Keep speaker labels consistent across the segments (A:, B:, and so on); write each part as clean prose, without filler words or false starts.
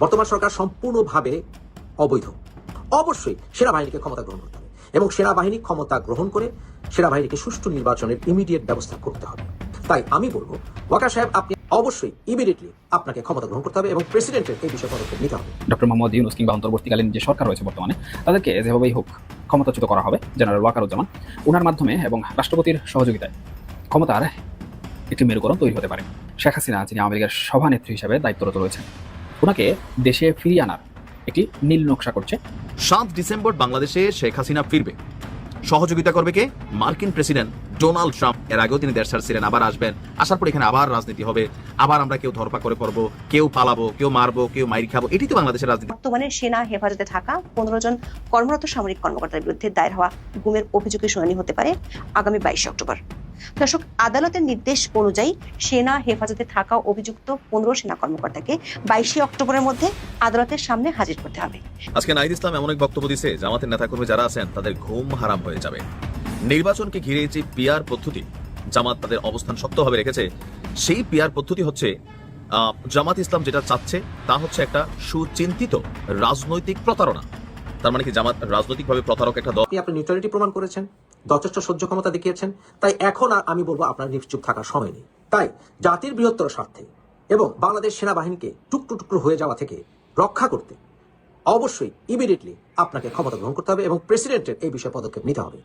A: বর্তমান সরকার সম্পূর্ণভাবে অবৈধ। অবশ্যই সেনাবাহিনীকে ক্ষমতা গ্রহণ করতে হবে এবং সেনাবাহিনী ক্ষমতা গ্রহণ করে সেনাবাহিনীকে সুষ্ঠু নির্বাচনের ইমিডিয়েট ব্যবস্থা করতে হবে। তাই আমি বলবো ওয়াকার সাহেব, আপনি অবশ্যই ইমিডিয়েটলি আপনাকে ক্ষমতা গ্রহণ করতে হবে এবং প্রেসিডেন্টের এই বিষয়ে পদক্ষেপ নিতে হবে।
B: ডক্টর মোহাম্মদ ইউনূস কিংবা অন্তর্বর্তীকালীন যে সরকার রয়েছে বর্তমানে, তাদেরকে যেভাবেই হোক ক্ষমতাচ্যুত করা হবে জেনারেল ওয়াকারুজ্জামান। ওনার মাধ্যমে এবং রাষ্ট্রপতির সহযোগিতায় ক্ষমতার একটি মেরুকরণ তৈরি হতে পারে। শেখ হাসিনা, যিনি আওয়ামী লীগের সভানেত্রী হিসেবে দায়িত্বরত রয়েছেন, ওনাকে দেশে ফিরিয়ে আনার একটি নীল নকশা করছে।
C: 7 ডিসেম্বর বাংলাদেশে শেখ হাসিনা ফিরবে। সহযোগিতা করবে কে? মার্কিন প্রেসিডেন্ট ডোনাল্ড ট্রাম্প। এর আগেও তিনি দেশ ছাড়ছিলেন, আবার আসবেন। আসার পর এখানে আবার রাজনীতি হবে, আবার আমরা কেউ ধরপাকড় করবো, কেউ পালাবো, কেউ মারবো, কেউ মাইর খাবো। এটি তো বাংলাদেশের রাজনীতি।
D: বর্তমানে সেনা হেফাজতে থাকা 15 জন কর্মরত সামরিক কর্মকর্তার বিরুদ্ধে দায়ের হওয়া গুমের অভিযোগের শুনানি হতে পারে আগামী 22 অক্টোবর। দর্শক, আদালতের নির্দেশ অনুযায়ী সেনা হেফাজতে থাকা অভিযুক্ত 15 সেনা কর্মকর্তাকে 22 অক্টোবরের মধ্যে আদালতের সামনে হাজির করতে হবে।
C: আজকে নাহিদ ইসলাম এমন এক বক্তব্য দিয়েছে, জামাতের নেতাকর্মী যারা আছেন তাদের ঘুম হারাম হয়ে যাবে। নির্বাচনকে ঘিরে যে পিআর পদ্ধতি জামাত তাদের অবস্থান শক্তভাবে রেখেছে, সেই পিআর পদ্ধতি হচ্ছে জামাত ইসলাম যেটা চাচ্ছে তা হচ্ছে একটা সুচিন্তিত রাজনৈতিক প্রতারণা। তার মানে কি জামাত রাজনৈতিকভাবে প্রতারক একটা দল?
A: আপনি নিউট্রালিটি প্রমাণ করেছেন, যথেষ্ট সহ্য ক্ষমতা দেখিয়েছেন, তাই এখন আর আমি বলবো আপনার নিশ্চুপ থাকার সময় নেই। তাই জাতির বৃহত্তর স্বার্থে এবং বাংলাদেশ সেনাবাহিনীকে টুকরো টুকরো হয়ে যাওয়া থেকে রক্ষা করতে অবশ্যই ইমিডিয়েটলি আপনাকে ক্ষমতা গ্রহণ করতে হবে এবং প্রেসিডেন্টের এই বিষয়ে পদক্ষেপ নিতে হবে।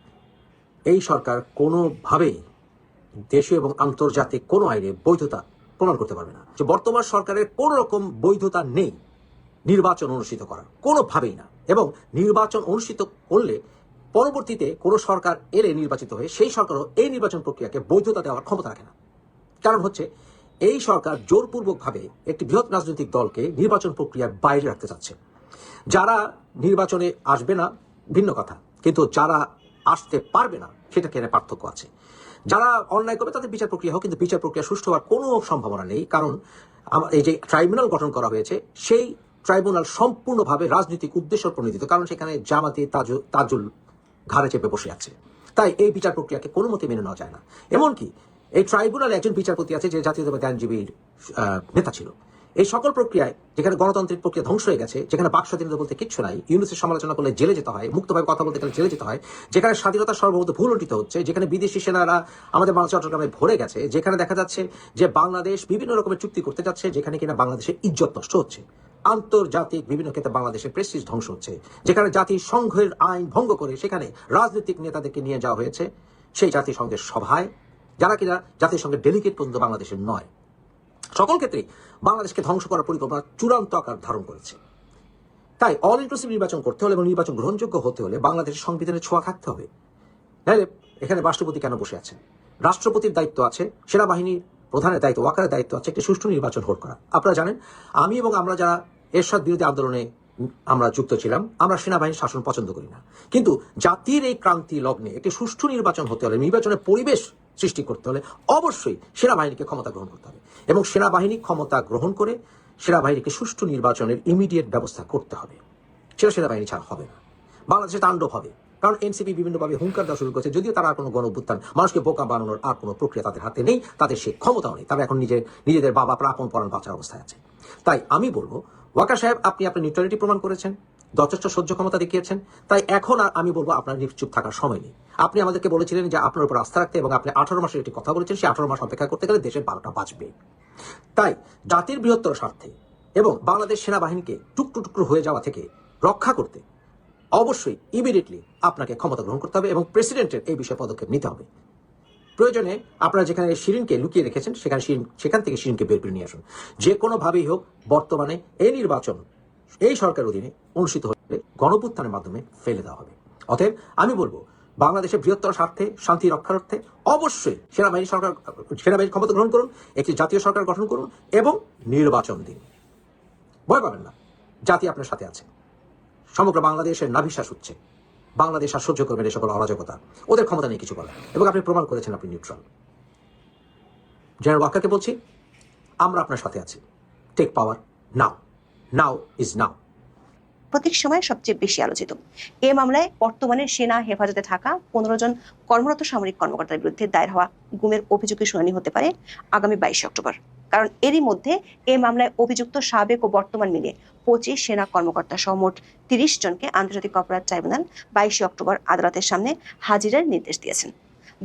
A: এই সরকার কোনোভাবেই দেশীয় এবং আন্তর্জাতিক কোনো আইনে বৈধতা প্রমাণ করতে পারবে না। যে বর্তমান সরকারের কোনো রকম বৈধতা নেই নির্বাচন অনুষ্ঠিত করার, কোনোভাবেই না। এবং নির্বাচন অনুষ্ঠিত করলে পরবর্তীতে কোনো সরকার এলে নির্বাচিত হয়ে সেই সরকারও এই নির্বাচন প্রক্রিয়াকে বৈধতা দেওয়ার ক্ষমতা রাখে না। কারণ হচ্ছে এই সরকার জোরপূর্বকভাবে একটি বৃহৎ রাজনৈতিক দলকে নির্বাচন প্রক্রিয়ার বাইরে রাখতে চাচ্ছে। যারা নির্বাচনে আসবে না ভিন্ন কথা, কিন্তু যারা আসতে পারবে না সেটা কেন পার্থক্য আছে। যারা অন্যায় করবে তাদের বিচার প্রক্রিয়া হোক, কিন্তু বিচার প্রক্রিয়া সুষ্ঠু হওয়ার কোনো সম্ভাবনা নেই। কারণ এই যে ট্রাইব্যুনাল গঠন করা হয়েছে, সেই ট্রাইব্যুনাল সম্পূর্ণভাবে রাজনৈতিক উদ্দেশ্য প্রণোদিত, কারণ সেখানে জামাতি তাজুল ঘাড়ে চেপে বসে আছে। তাই এই বিচার প্রক্রিয়াকে কোনো মতে মেনে নেওয়া যায় না। এমনকি এই ট্রাইব্যুনালে একজন বিচারপতি আছে যে জাতীয়তাবাদী আইনজীবীর নেতা ছিল। এই সকল প্রক্রিয়ায় যেখানে গণতান্ত্রিক প্রক্রিয়া ধ্বংস হয়ে গেছে, যেখানে বাক স্বাধীনতা বলতে কিচ্ছু নাই, ইউনুসের সমালোচনা করলে জেলে যেতে হয়, মুক্তভাবে কথা বলতে গেলে জেলে যেতে হয়, যেখানে স্বাধীনতা সর্বভৌত ভুল উল্টিত হচ্ছে, যেখানে বিদেশি সেনারা আমাদের চট্টগ্রামে ভরে গেছে, যেখানে দেখা যাচ্ছে যে বাংলাদেশ বিভিন্ন রকমের চুক্তি করতে যাচ্ছে, যেখানে কিনা বাংলাদেশের ইজ্জত নষ্ট হচ্ছে, আন্তর্জাতিক বিভিন্ন ক্ষেত্রে বাংলাদেশের প্রেস্টিজ ধ্বংস হচ্ছে, যেখানে জাতিসংঘের আইন ভঙ্গ করে সেখানে রাজনৈতিক নেতাদেরকে নিয়ে যাওয়া হয়েছে সেই জাতিসংঘের সভায়, যারা কিনা জাতিসংঘের ডেলিগেট পর্যন্ত বাংলাদেশের নয়। সকল ক্ষেত্রেই বাংলাদেশকে ধ্বংস করার পরিকল্পনা চূড়ান্ত আকার ধারণ করেছে। তাই অল ইনক্লুসিভ নির্বাচন করতে হলে এবং নির্বাচন গ্রহণযোগ্য হতে হলে বাংলাদেশের সংবিধানের ছোঁয়া থাকতে হবে। নাহলে এখানে রাষ্ট্রপতি কেন বসে আছেন? রাষ্ট্রপতির দায়িত্ব আছে, সেনাবাহিনীর প্রধানের দায়িত্ব, ওয়াকারের দায়িত্ব আছে একটি সুষ্ঠু নির্বাচন হোল্ড করা। আপনারা জানেন, আমি এবং আমরা যারা এরশাদ বিরোধী আন্দোলনে আমরা যুক্ত ছিলাম, আমরা সেনাবাহিনীর শাসন পছন্দ করি না। কিন্তু জাতির এই ক্রান্তি লগ্নে একটি সুষ্ঠু নির্বাচন হতে হলে, নির্বাচনের পরিবেশ সৃষ্টি করতে হলে অবশ্যই সেনাবাহিনীকে ক্ষমতা গ্রহণ করতে হবে এবং সেনাবাহিনী ক্ষমতা গ্রহণ করে সেনাবাহিনীকে সুষ্ঠু নির্বাচনের ইমিডিয়েট ব্যবস্থা করতে হবে। সেটা সেনাবাহিনী ছাড়া হবে না। বাংলাদেশে তাণ্ডব হবে, কারণ এনসিপি বিভিন্নভাবে হুঙ্কার দেওয়া শুরু করেছে। যদিও তারা কোনো গণ অভ্যুত্থান, মানুষকে বোকা বানানোর আর কোনো প্রক্রিয়া তাদের হাতে নেই, তাদের সে ক্ষমতাও নেই। তারা এখন নিজেদের বাবা প্রাপণ পরাণ বাঁচার অবস্থায় আছে। তাই আমি বলবো ওয়াকার সাহেব, আপনি আপনার নিউট্রালিটি প্রমাণ করেছেন, যথেষ্ট সহ্য ক্ষমতা দেখিয়েছেন, তাই এখন আর আমি বলবো আপনার নিশ্চুপ থাকার সময় নেই। আপনি আমাদেরকে বলেছিলেন যে আপনার উপর আস্থা রাখতে এবং আপনি 18 মাসের একটি কথা বলেছেন, সেই 18 মাস অপেক্ষা করতে গেলে দেশের 12টা বাঁচবে। তাই জাতির বৃহত্তর স্বার্থে এবং বাংলাদেশ সেনাবাহিনীকে টুকরো টুকরো হয়ে যাওয়া থেকে রক্ষা করতে অবশ্যই ইমিডিয়েটলি আপনাকে ক্ষমতা গ্রহণ করতে হবে এবং প্রেসিডেন্টের এই বিষয়ে পদক্ষেপ নিতে হবে। প্রয়োজনে আপনারা যেখানে শিরিনকে লুকিয়ে রেখেছেন সেখান থেকে শিরিনকে বের করে নিয়ে আসুন। যে কোনোভাবেই হোক বর্তমানে এই নির্বাচন এই সরকারের অধীনে অনুষ্ঠিত হলে গণঅভ্যুত্থানের মাধ্যমে ফেলে দেওয়া হবে। অতএব আমি বলবো বাংলাদেশের বৃহত্তর স্বার্থে, শান্তি রক্ষার অর্থে অবশ্যই সেনাবাহিনী ক্ষমতা গ্রহণ করুন, একটি জাতীয় সরকার গঠন করুন এবং নির্বাচন দিন। ভয় পাবেন না, জাতি আপনার সাথে আছে। সমগ্র বাংলাদেশের নাভিশ্বাস হচ্ছে বাংলাদেশ আর সহ্য করবেন এই সকল অরাজকতা, ওদের ক্ষমতা নেই কিছু বলার। এবং আপনি প্রমাণ করেছেন আপনি নিউট্রাল। জেনারেল ওয়াকারকে বলছি, আমরা আপনার সাথে আছি। Tech power now, now is now.
D: প্রত্যেক সময় সবচেয়ে বেশি আলোচিত এই মামলায় বর্তমানে সেনা হেফাজতে থাকা 15 জন কর্মরত সামরিক কর্মকর্তার বিরুদ্ধে দায়ের হওয়া গুমের অভিযোগের শুনানি হতে পারে আগামী 22 অক্টোবর। কারণ এরই মধ্যে এই মামলায় অভিযুক্ত সাবেক ও বর্তমান মিলে 25 সেনা কর্মকর্তা সহ মোট 30 জনকে আন্তর্জাতিক অপরাধ ট্রাইব্যুনাল 22 অক্টোবর আদালতের সামনে হাজিরার নির্দেশ দিয়েছেন।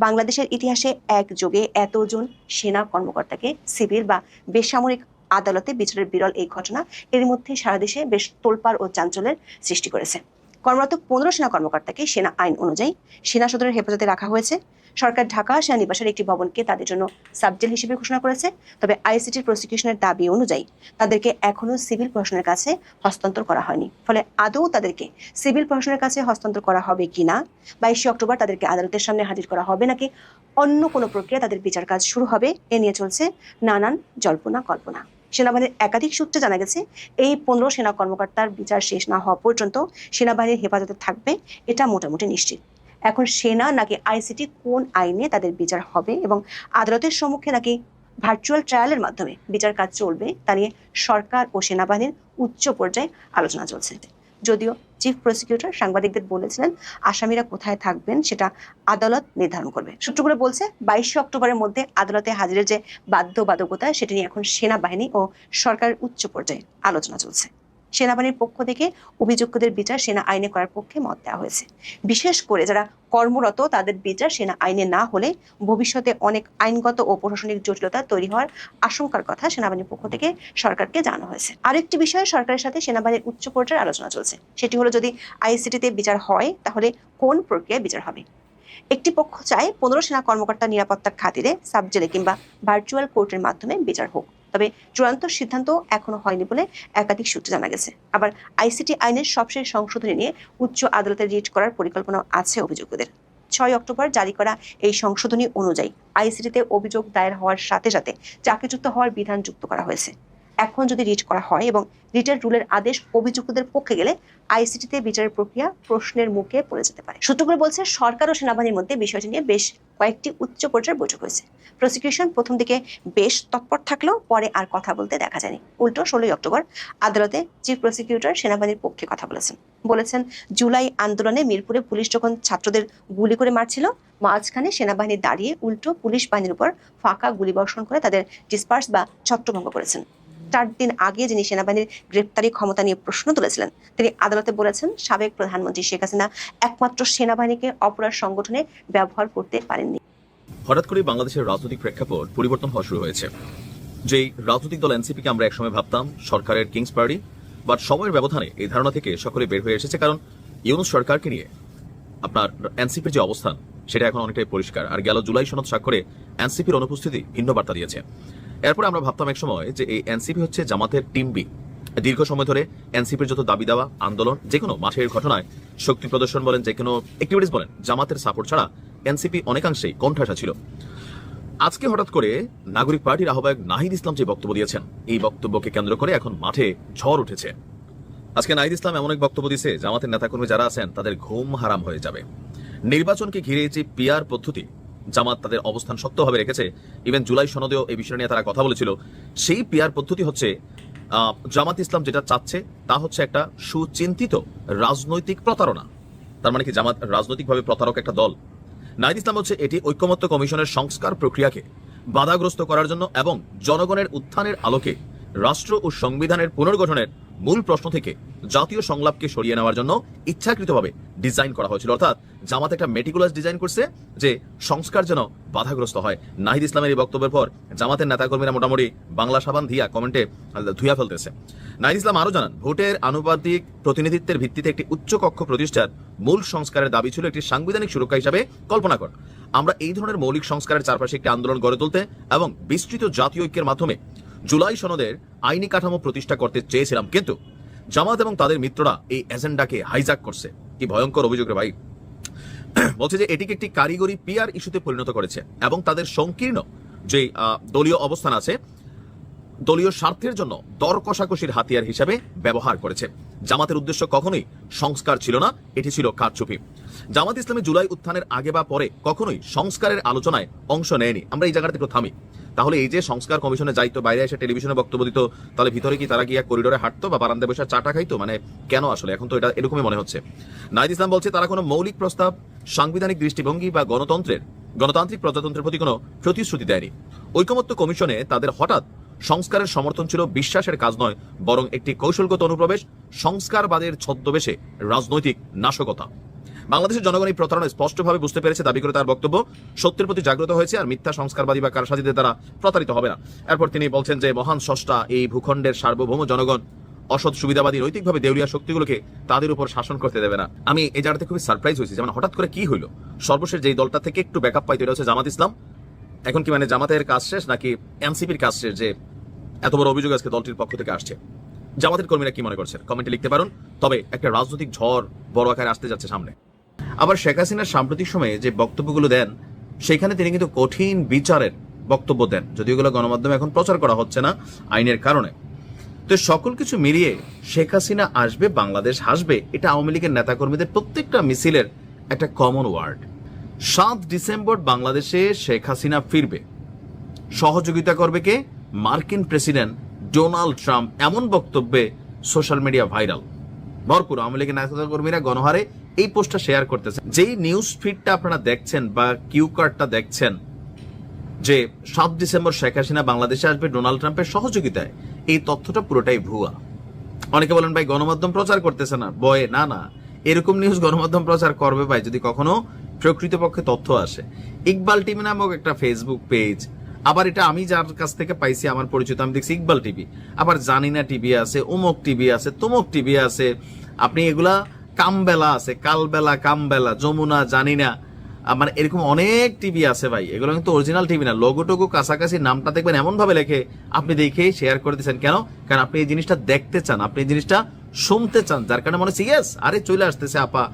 D: বাংলাদেশের ইতিহাসে একযোগে এতজন সেনা কর্মকর্তাকে সিভিল বা বেসামরিক আদালতে বিচারের বিরল এই ঘটনা এর মধ্যে সারা দেশে বেশ তোলপাড় ও চাঞ্চল্যের সৃষ্টি করেছে। কর্মরত 15 সেনা কর্মকর্তাকে সেনা আইন অনুযায়ী সেনা সদরের হেফাজতে রাখা হয়েছে। সরকার ঢাকা সেনানিবাসের একটি ভবনকে তাদের জন্য সাবজেল হিসেবে ঘোষণা করেছে। তবে আইসিটির প্রসিকিউশনের দাবি অনুযায়ী তাদেরকে এখনো সিভিল প্রশাসনের কাছে হস্তান্তর করা হয়নি। ফলে আদৌ তাদেরকে সিভিল প্রশাসনের কাছে হস্তান্তর করা হবে কিনা, 22 অক্টোবর তাদেরকে আদালতের সামনে হাজির করা হবে নাকি অন্য কোনো প্রক্রিয়া তাদের বিচার কাজ শুরু হবে, এ নিয়ে চলছে নানান জল্পনা কল্পনা। সেনাবাহিনীর একাধিক সূত্রে জানা গেছে এই 15 সেনা কর্মকর্তার বিচার শেষ না হওয়া পর্যন্ত সেনাবাহিনীর হেফাজতে থাকবে, এটা মোটামুটি নিশ্চিত। এখন সেনা নাকি আইসিটি কোন আইনে তাদের বিচার হবে এবং আদালতের সম্মুখে নাকি ভার্চুয়াল ট্রায়ালের মাধ্যমে বিচার কাজ চলবে তা নিয়ে সরকার ও সেনাবাহিনীর উচ্চ পর্যায়ে আলোচনা চলছে। যদিও চিফ প্রসিকিউটর সাংবাদিকদের বলেছিলেন আসামিরা কোথায় থাকবেন সেটা আদালত নির্ধারণ করবে। সূত্রগুলো বলছে 22 অক্টোবরের মধ্যে আদালতে হাজিরের যে বাধ্যবাধকতা সেটা নিয়ে এখন সেনাবাহিনী ও সরকারের উচ্চ পর্যায়ে আলোচনা চলছে। সেনাবাহিনীর পক্ষ থেকে অভিযুক্তদের বিচার সেনা আইনে করার পক্ষে মত দেওয়া হয়েছে। বিশেষ করে যারা কর্মরত তাদের বিচার সেনা আইনে না হলে ভবিষ্যতে অনেক আইনগত ও প্রশাসনিক জটিলতা তৈরি হওয়ার আশঙ্কার কথা সেনাবাহিনীর পক্ষ থেকে সরকারকে জানানো হয়েছে। আরেকটি বিষয়ে সরকারের সাথে সেনাবাহিনীর উচ্চ পর্যায়ের আলোচনা চলছে, সেটি হলো যদি আইসিটিতে বিচার হয় তাহলে কোন প্রক্রিয়ায় বিচার হবে। একটি পক্ষ চায় 15 সেনা কর্মকর্তার নিরাপত্তার খাতিরে সাবজেলে কিংবা ভার্চুয়াল কোর্টের মাধ্যমে বিচার হোক। তবে চূড়ান্ত সিদ্ধান্ত এখনো হয়নি বলে একাধিক সূত্রে জানা গেছে। আবার আইসিটি আইনের সবশেষ সংশোধনী নিয়ে উচ্চ আদালতে রিট করার পরিকল্পনা আছে অভিযুক্তদের। 6 অক্টোবর জারি করা এই সংশোধনী অনুযায়ী আইসিটিতে অভিযোগ দায়ের হওয়ার সাথে সাথে চাকরিচ্যুত হওয়ার বিধান যুক্ত করা হয়েছে। এখন যদি রিট করা হয় এবং রিটের রুলের আদেশ অভিযুক্তদের পক্ষে গেলে আইসিটিতে বিচারের প্রক্রিয়া প্রশ্নের মুখে পড়ে যেতে পারে। সূত্রগুলো বলছে সরকার ও সেনাবাহিনীর মধ্যে বিষয়টি নিয়ে বেশ কয়েকটি উচ্চ পর্যায়ের বৈঠক হয়েছে। প্রসিকিউশন প্রথম দিকে বেশ তৎপর থাকলেও পরে আর কথা বলতে দেখা যায়নি। উল্টো 16 অক্টোবর আদালতে চিফ প্রসিকিউটর সেনাবাহিনীর পক্ষে কথা বলেছেন জুলাই আন্দোলনে মিরপুরে পুলিশ যখন ছাত্রদের গুলি করে মারছিল, মাঝখানে সেনাবাহিনী দাঁড়িয়ে উল্টো পুলিশ বাহিনীর উপর ফাঁকা গুলিবর্ষণ করে তাদের ডিসপার্স বা ছত্রভঙ্গ করেছেন। 4 দিন আগে যিনি সেনাবাহিনীর গ্রেপ্তারি ক্ষমতা নিয়ে প্রশ্ন তুলেছিলেন তিনি আদালতে বলেছেন সাবেক প্রধানমন্ত্রী শেখ হাসিনা একমাত্র সেনাবাহিনীকে অপরাধ সংগঠনে ব্যবহার করতে পারেননি।
C: হঠাৎ করে বাংলাদেশের রাজনৈতিক প্রেক্ষাপট পরিবর্তন হওয়া শুরু হয়েছে। যেই রাজনৈতিক দল এনসিপিকে আমরা একসময় ভাবতাম সরকারের কিংস পার্টি, বাট সময়ের ব্যবধানে এই ধারণা থেকে সকলে বের হয়ে এসেছে, কারণ ইউনূস সরকারকে নিয়ে আপনার এনসিপির যে অবস্থান সেটা এখন অনেকটাই পরিষ্কার। আর গেল জুলাই সনদ স্বাক্ষরে এনসিপির অনুপস্থিতি ভিন্ন বার্তা দিয়েছে। এরপর আমরা ভাবতাম এক সময় যে এই এনসিপি হচ্ছে জামাতের টিম বি। দীর্ঘ সময় ধরে এনসিপির যত দাবি দেওয়া আন্দোলন, যে কোনো মাঠের ঘটনায় শক্তি প্রদর্শন বলেন, যে কোনো অ্যাক্টিভিটিস বলেন, জামাতের সাপোর্ট ছাড়া এনসিপি অনেকাংশেই কোণঠাসা ছিল। আজকে হঠাৎ করে নাগরিক পার্টির আহ্বায়ক নাহিদ ইসলাম যে বক্তব্য দিয়েছেন, এই বক্তব্যকে কেন্দ্র করে এখন মাঠে ঝড় উঠেছে। আজকে নাহিদ ইসলাম এমন এক বক্তব্য দিয়েছে জামাতের নেতাকর্মী যারা আছেন তাদের ঘুম হারাম হয়ে যাবে। নির্বাচনকে ঘিরে যে পিআর পদ্ধতি জামাত তাদের অবস্থান শক্তভাবে রেখেছে, ইভেন জুলাই সনদেও এই বিষয় নিয়ে তারা কথা বলেছিল, সেই পিআর পদ্ধতি হচ্ছে জামাত ইসলাম যেটা চাচ্ছে তা হচ্ছে একটা সুচিন্তিত রাজনৈতিক প্রতারণা। তার মানে কি জামাত রাজনৈতিকভাবে প্রতারক একটা দল? নাহিদ ইসলাম হচ্ছে এটি ঐক্যমত্য কমিশনের সংস্কার প্রক্রিয়াকে বাধাগ্রস্ত করার জন্য এবং জনগণের উত্থানের আলোকে রাষ্ট্র ও সংবিধানের পুনর্গঠনের মূল প্রশ্ন থেকে জাতীয় সংলাপকে সরিয়ে নেওয়ার জন্য ইচ্ছাকৃতভাবে ডিজাইন করা হয়েছিল। অর্থাৎ জামাত একটা মেটিকুলাস ডিজাইন করছে যে সংস্কার যেন বাধাগ্রস্ত হয়। নাহিদ ইসলামের এই বক্তব্যের পর জামাতের নেতাকর্মীরা মোটামুটি বাংলা সাবান দিয়া কমেন্টে ধুইয়া ফেলতেছে। নাহিদ ইসলাম আরো জানান, ভোটের আনুপাতিক প্রতিনিধিত্বের ভিত্তিতে একটি উচ্চকক্ষ প্রতিষ্ঠার মূল সংস্কারের দাবি ছিল একটি সাংবিধানিক সুরক্ষা হিসাবে কল্পনা কর। আমরা এই ধরনের মৌলিক সংস্কারের চারপাশে একটি আন্দোলন গড়ে তুলতে এবং বিস্তৃত জাতীয় ঐক্যের মাধ্যমে জুলাই সনদের আইনি কাঠামো প্রতিষ্ঠা করতে চেয়েছিলাম, কিন্তু জামাত এবং তাদের মিত্ররা এই এজেন্ডাকে হাইজ্যাক করছে। কি ভয়ঙ্কর অভিযোগ রে ভাই। বলছে যে এটিকে একটি কারিগরি পিআর ইস্যুতে পরিণত করেছে এবং তাদের সংকীর্ণ যে দলীয় অবস্থান আছে দলীয় স্বার্থের জন্য দর কষাকষির হাতিয়ার হিসাবে ব্যবহার করেছে। জামাতের উদ্দেশ্য কখনোই সংস্কার ছিল না, এটি ছিল কারচুপি। জামাত ইসলামী জুলাই উত্থানের আগে বা পরে কখনোই সংস্কারের আলোচনায় অংশ নেয়নি। আমরা এই জায়গাতে একটু থামি। তাহলে এই যে সংস্কার কমিশনে যাইতো, বাইরে এসে টেলিভিশনে বক্তব্য দিত, তাহলে ভিতরে কি তারা গিয়া করিডোরে হাঁটতো বা বারান্দায় বসে চাটা খাইতো? মানে কেন আসলে এখন তো এটা এরকমই মনে হচ্ছে। নাহিদ ইসলাম বলছে তারা কোনো মৌলিক প্রস্তাব, সাংবিধানিক দৃষ্টিভঙ্গি বা গণতান্ত্রিক প্রজাতন্ত্রের প্রতি কোনো প্রতিশ্রুতি দেয়নি। ঐকমত্য কমিশনে তাদের হঠাৎ সংস্কারের সমর্থন ছিল বিশ্বাসের কাজ নয়, বরং একটি কৌশলগত অনুপ্রবেশ, সংস্কারবাদের ছদ্মবেশে রাজনৈতিক নাশকতা। বাংলাদেশের জনগণ এই প্রতারণা স্পষ্টভাবে বুঝতে পেরেছে, দাবি করে তার বক্তব্য, সত্যের প্রতি জাগ্রত হয়েছে আর মিথ্যা সংস্কারবাদী বা কারসাজিদের দ্বারা প্রতারিত হবে না। এরপর তিনি বলছেন যে মহান স্রষ্টা এই ভূখণ্ডের সার্বভৌম জনগণ অসৎ সুবিধাবাদী নৈতিকভাবে দেউলিয়া শক্তিগুলোকে তাদের উপর শাসন করতে দেবে না। আমি এই জায়গাতে খুবই সারপ্রাইজ হয়েছি, যেমন হঠাৎ করে কি হইলো, সর্বশেষ যেই দলটা থেকে একটু ব্যাকআপ পাইতো এটা হচ্ছে জামাত ইসলাম। এখন কি মানে জামাতের কাজ শেষ নাকি এনসিপির কাজ শেষ যে এত বড় অভিযোগ আজকে দলটির পক্ষ থেকে আসছে? জামাতের কর্মীরা কি মনে করছেন কমেন্টে লিখতে পারুন। তবে একটা রাজনৈতিক ঝড় বড় আকারে আসতে যাচ্ছে সামনে। আবার শেখ হাসিনার সাম্প্রতিক সময়ে যে বক্তব্যগুলো দেন সেখানে তিনি কিন্তু কঠিন বিচারের বক্তব্য দেন, যদিও এগুলো গণমাধ্যমে এখন প্রচার করা হচ্ছে না আইনের কারণে। তো সকল কিছু মিলিয়ে শেখ হাসিনা আসবে, বাংলাদেশ হাসবে, এটা আওয়ামী লীগের নেতাকর্মীদের প্রত্যেকটা মিছিলের একটা কমন ওয়ার্ড। 7 ডিসেম্বর বাংলাদেশে শেখ হাসিনা ফিরবে, সহযোগিতা করবে কে? মার্কিন প্রেসিডেন্ট ডোনাল্ড ট্রাম্প। এমন বক্তব্যে সোশ্যাল মিডিয়া ভাইরাল, ভরপুর আওয়ামী লীগের নেতাকর্মীরা গণহারে এই পোস্টটা শেয়ার করতেছে। যেই নিউজ ফিডটা আপনারা দেখছেন বা কিউ কার্ডটা দেখছেন যে 7 ডিসেম্বর শেখ হাসিনা বাংলাদেশে আসবে ডোনাল্ড ট্রাম্পের সহযোগিতায়, এই তথ্যটা পুরোটাই ভুয়া। অনেকে বলেন ভাই গণমাধ্যম প্রচার করতেছে না, বয়ে না না, এরকম নিউজ গণমাধ্যম প্রচার করবে ভাই যদি কখনো প্রকৃতপক্ষে তথ্য আসে। ইকবাল টিভি নামক একটা ফেসবুক পেজ, আবার এটা আমি যার কাছ থেকে পাইছি আমার পরিচিত, আমি দেখছি ইকবাল টিভি, আবার জানিনা টিভি আছে, অমুক টিভি আছে, তমুক টিভি আছে, আপনি এগুলা কামবেলা আছে, কালবেলা, কামবেলা, যমুনা, জানিনা, মানে এরকম অনেক টিভি আছে ভাই। এগুলো কিন্তু অরিজিনাল টিভি না, লোগোটুকু কাছাকাছি, নামটা দেখবেন এমন ভাবে লেখে, আপনি দেখে শেয়ার করে দিচ্ছেন কেন? কারণ আপনি এই জিনিসটা দেখতে চান, আপনি এই জিনিসটা শুনতে চান, যার কারণে মনে হচ্ছে ইয়েস, আরে চলে আসতেছে আপা।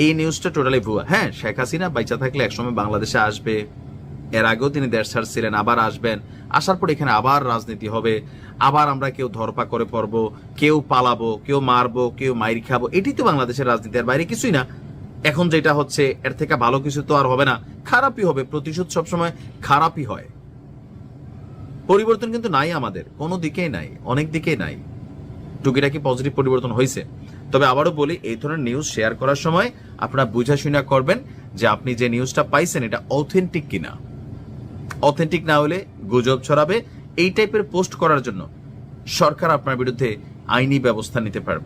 C: এই নিউজটা টোটালি ভুয়া। হ্যাঁ, শেখ হাসিনা বাইচা থাকলে একসময় বাংলাদেশে আসবে, এর আগেও তিনি দেশ ছাড়ছিলেন, আবার আসবেন, আসার পর এখানে আবার রাজনীতি হবে, আবার আমরা কেউ ধরপা করে পড়বো, কেউ পালাবো, কেউ মারবো, কেউ মাইর খাবো, এটি তো বাংলাদেশের রাজনীতি, আর বাইরে কিছুই না। এখন যেটা হচ্ছে এর থেকে ভালো কিছু তো আর হবে না, খারাপই হবে। প্রতিশোধ সবসময় খারাপই হয়। পরিবর্তন কিন্তু নাই, আমাদের কোনো দিকেই নাই, অনেক দিকেই নাই, টুকিটাকি পজিটিভ পরিবর্তন হয়েছে। তবে আবারও বলি, এই ধরনের নিউজ শেয়ার করার সময় আপনারা বুঝা শুনা করবেন যে আপনি যে নিউজটা পাইছেন এটা অথেন্টিক কিনা। অথেন্টিক না হলে গুজব ছড়াবে। এই টাইপের পোস্ট করার জন্য সরকার আপনার বিরুদ্ধে আইনি ব্যবস্থা নিতে পারবে।